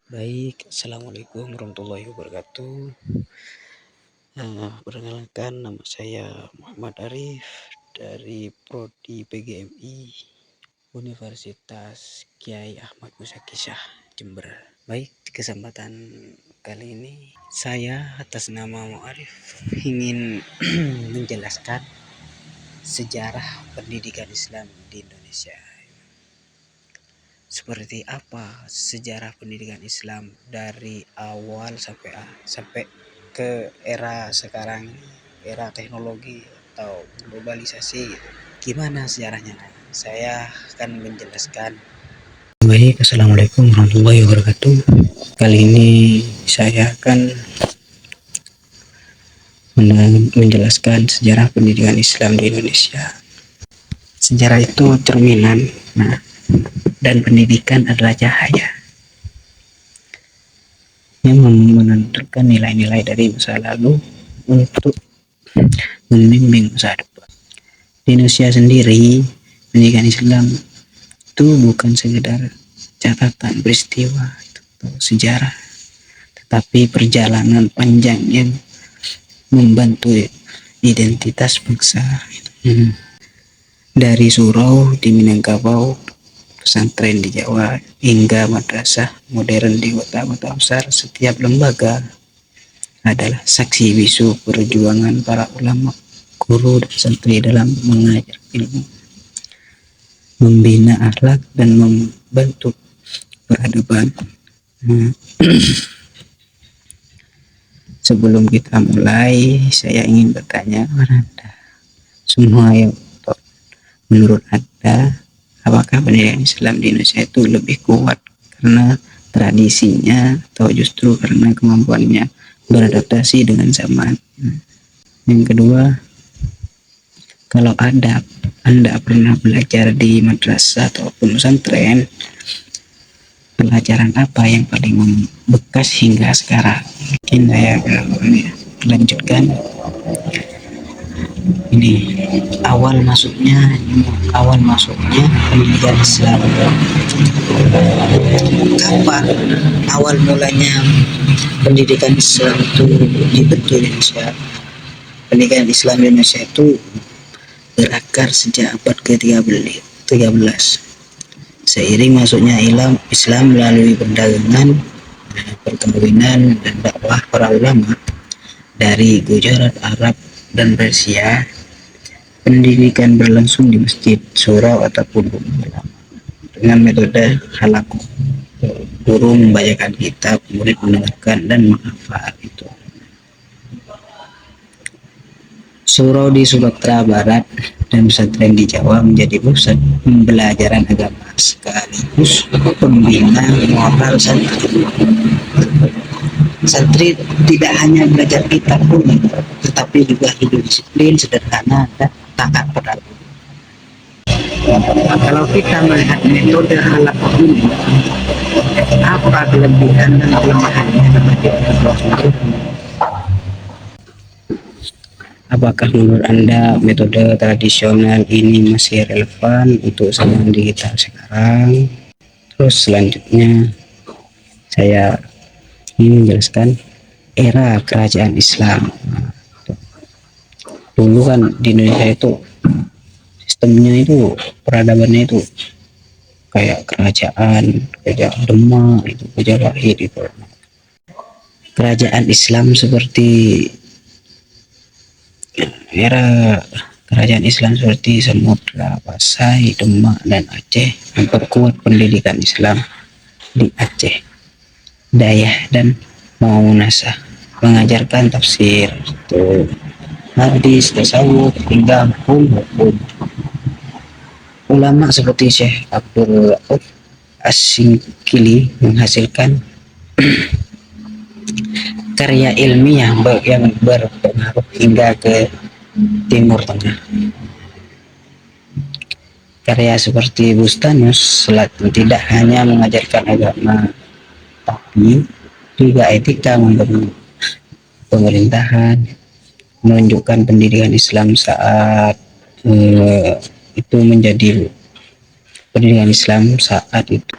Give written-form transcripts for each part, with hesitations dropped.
Baik, assalamualaikum warahmatullahi wabarakatuh. Perkenalkan, nama saya Muhammad Arif dari Prodi PGMI Universitas Kiai Ahmad Musa Kisah, Jember. Baik, di kesempatan kali ini saya atas nama Mu'arif ingin menjelaskan sejarah pendidikan Islam di Indonesia. Seperti apa sejarah pendidikan Islam dari awal sampai ke era sekarang, era teknologi atau globalisasi. Gimana sejarahnya? Saya akan menjelaskan. Baik, assalamualaikum warahmatullahi wabarakatuh. Kali ini saya akan menjelaskan sejarah pendidikan Islam di Indonesia. Sejarah itu cerminan, dan pendidikan adalah cahaya yang menentukan nilai-nilai dari masa lalu untuk membimbing masa depan. Di Indonesia sendiri, pendidikan Islam itu bukan sekedar catatan peristiwa atau sejarah, tetapi perjalanan panjang yang membantu identitas bangsa. Dari surau di Minangkabau, pesantren di Jawa, hingga madrasah modern di kota-kota besar, setiap lembaga adalah saksi bisu perjuangan para ulama, guru, dan santri dalam mengajar ilmu, membina akhlak, dan membentuk peradaban. Sebelum kita mulai, saya ingin bertanya kepada Anda semua, menurut Anda, apakah pendidikan Islam di Indonesia itu lebih kuat karena tradisinya atau justru karena kemampuannya beradaptasi dengan zaman? Yang kedua, kalau Anda pernah belajar di madrasah ataupun pesantren, pelajaran apa yang paling membekas hingga sekarang? Mungkin saya lanjutkan. Ini awal masuknya pendidikan Islam. Kapan awal mulanya pendidikan Islam itu dibentuk di Indonesia? Pendidikan Islam di Indonesia itu berakar sejak abad ke-13. Seiring masuknya Islam melalui perdagangan, perkawinan, dan dakwah para ulama dari Gujarat, Arab, dan Persia, pendidikan berlangsung di masjid, surau, ataupun rumah ulama dengan metode halakoh. Guru membacakan kitab, murid mendengarkan dan menghafal. Itu surau di Sumatera Barat dan pesantren di Jawa menjadi pusat pembelajaran agama sekaligus pembina moral santri. Santri tidak hanya belajar kitab pun, tetapi juga hidup disiplin, sederhana, dan taat pada Allah. Kalau kita melihat metode halakoh ini, apa kelebihan dan kelemahannya? Apakah menurut Anda metode tradisional ini masih relevan untuk zaman digital sekarang? Terus selanjutnya saya ingin menjelaskan era kerajaan Islam. Dulu kan di Indonesia itu sistemnya itu, peradabannya itu kayak kerajaan Demak, itu Majapahit itu. Kerajaan Islam seperti era kerajaan Islam seperti Samudra, Pasai, Demak, dan Aceh memperkuat pendidikan Islam di Aceh, Dayah, dan Maunasah, mengajarkan tafsir, hadis, tasawuf, hingga hukum. Ulama seperti Syekh Abdul As-Singkili menghasilkan karya ilmiah yang berpengaruh hingga ke Timur Tengah. Karya seperti Bustanus tidak hanya mengajarkan agama, tapi juga etika pemerintahan, menunjukkan pendidikan Islam saat itu menjadi pendidikan Islam saat itu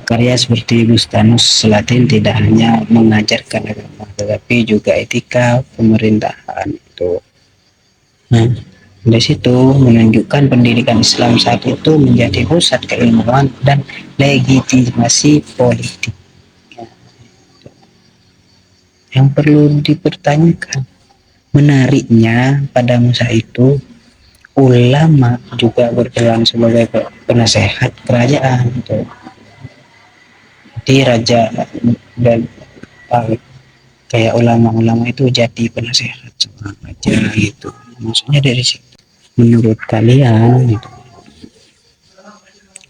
Karya seperti Bustanus Selatin tidak hanya mengajarkan agama, tetapi juga etika pemerintahan. Itu. Nah, dari situ menunjukkan pendidikan Islam saat itu menjadi pusat keilmuan dan legitimasi politik. Yang perlu dipertanyakan, menariknya pada masa itu ulama juga berperan sebagai penasehat kerajaan. Gitu. Jadi raja dan kayak ulama-ulama itu jadi penasehat seorang raja gitu. Maksudnya dari situ. Menurut kalian gitu,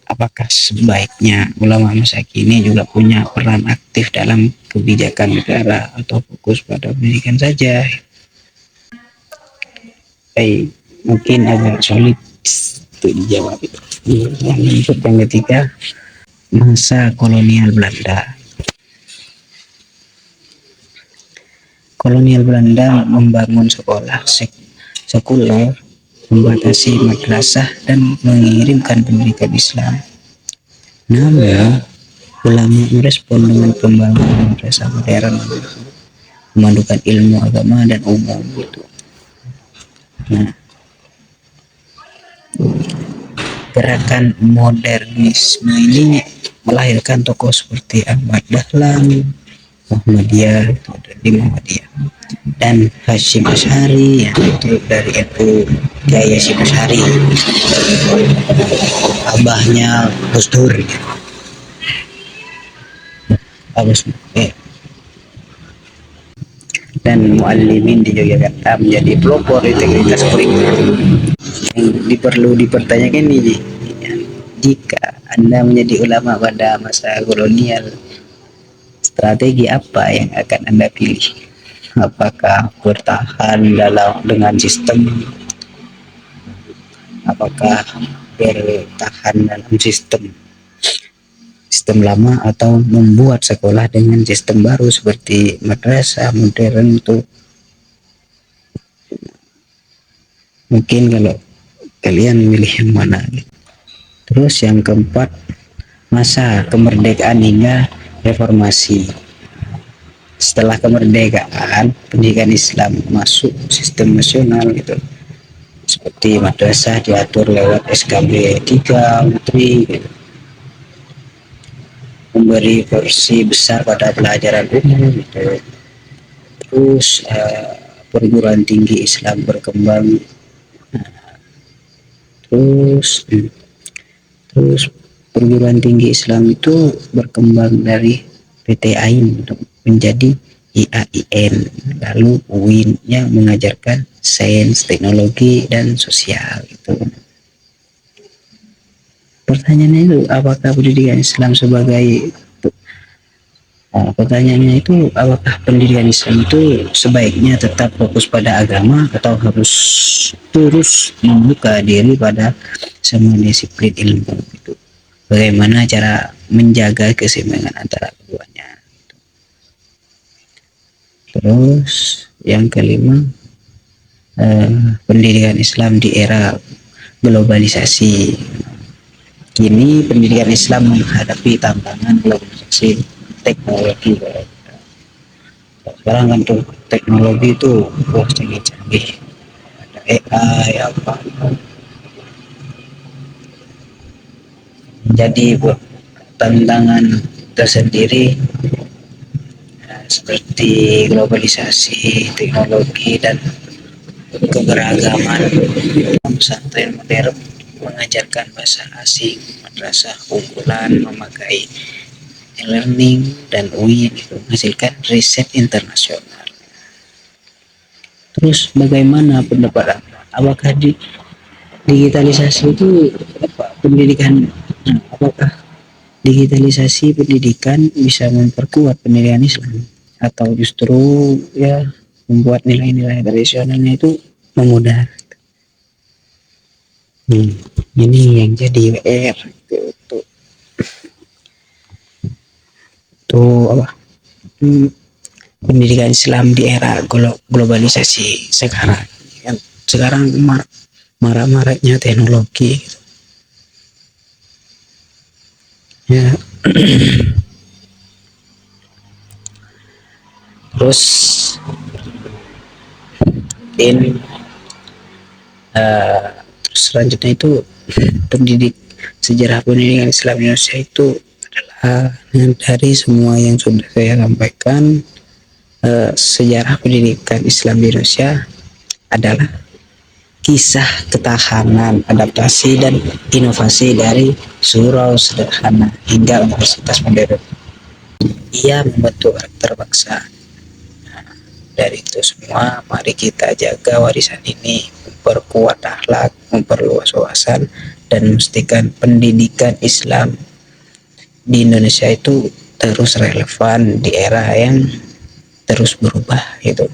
apakah sebaiknya ulama masa kini juga punya peran aktif dalam kebijakan negara atau fokus pada pendidikan saja? Mungkin agak sulit untuk dijawab itu. Yang ketiga, masa kolonial Belanda. Kolonial Belanda membangun sekolah sekuler, membatasi madrasah dan mengirimkan pendidikan Islam. Namun, ulama merespon dengan pembangunan madrasah modern, memadukan ilmu agama dan umum gitu. Nah, gerakan modernisme ini melahirkan tokoh seperti Ahmad Dahlan, Muhammadiyah dari Muhammadiyah dan Hashim Asy'ari yang itu dari NU Kiai Hashim Asy'ari, abahnya Gus Dur, dan muallimin di Yogyakarta menjadi pelopor integritas kurikulum. Yang perlu dipertanyakan ini, jika Anda menjadi ulama pada masa kolonial, strategi apa yang akan Anda pilih? Apakah bertahan dengan sistem, apakah bertahan dalam sistem lama, atau membuat sekolah dengan sistem baru seperti madrasah modern itu? Mungkin kalau kalian milih yang mana? Terus yang keempat, masa kemerdekaan hingga reformasi. Setelah kemerdekaan, pendidikan Islam masuk sistem nasional gitu. Seperti madrasah diatur lewat SKB 3 Menteri gitu. Memberi porsi besar pada pelajaran umum gitu. Terus perguruan tinggi Islam berkembang. Terus perguruan tinggi Islam itu berkembang dari PT AIN menjadi IAIN, lalu UIN yang mengajarkan sains, teknologi, dan sosial itu. Pertanyaannya itu, apakah pendidikan Islam pertanyaannya itu, apakah pendidikan Islam itu sebaiknya tetap fokus pada agama atau harus terus membuka diri pada semua disiplin ilmu itu? Bagaimana cara menjaga keseimbangan antara keduanya? Terus yang kelima, pendidikan Islam di era globalisasi. Kini pendidikan Islam menghadapi tantangan globalisasi teknologi. Sekarang kan tuh teknologi itu canggih-canggih, ada AI apa, jadi buat tantangan tersendiri seperti globalisasi teknologi dan keberagaman. Pesantren modern mengajarkan bahasa asing, madrasah unggulan memakai e-learning, dan UIN itu menghasilkan riset internasional. Terus bagaimana pendapat Anda? Apakah digitalisasi itu pendidikan, apakah digitalisasi pendidikan bisa memperkuat pendidikan Islam atau justru ya membuat nilai-nilai tradisionalnya itu memudar? Ini yang jadi WR tuh apa? Pendidikan Islam di era globalisasi sekarang. Sekarang marah-marahnya teknologi. ya. Terus in terus selanjutnya itu sejarah pendidikan Islam Indonesia itu adalah dari semua yang sudah saya sampaikan. Sejarah pendidikan Islam di Indonesia adalah kisah ketahanan, adaptasi, dan inovasi dari surau sederhana hingga universitas modern. Ia membentuk karakter bangsa. Dari itu semua, mari kita jaga warisan ini, memperkuat akhlak, memperluas wawasan, dan memastikan pendidikan Islam di Indonesia itu terus relevan di era yang terus berubah gitu.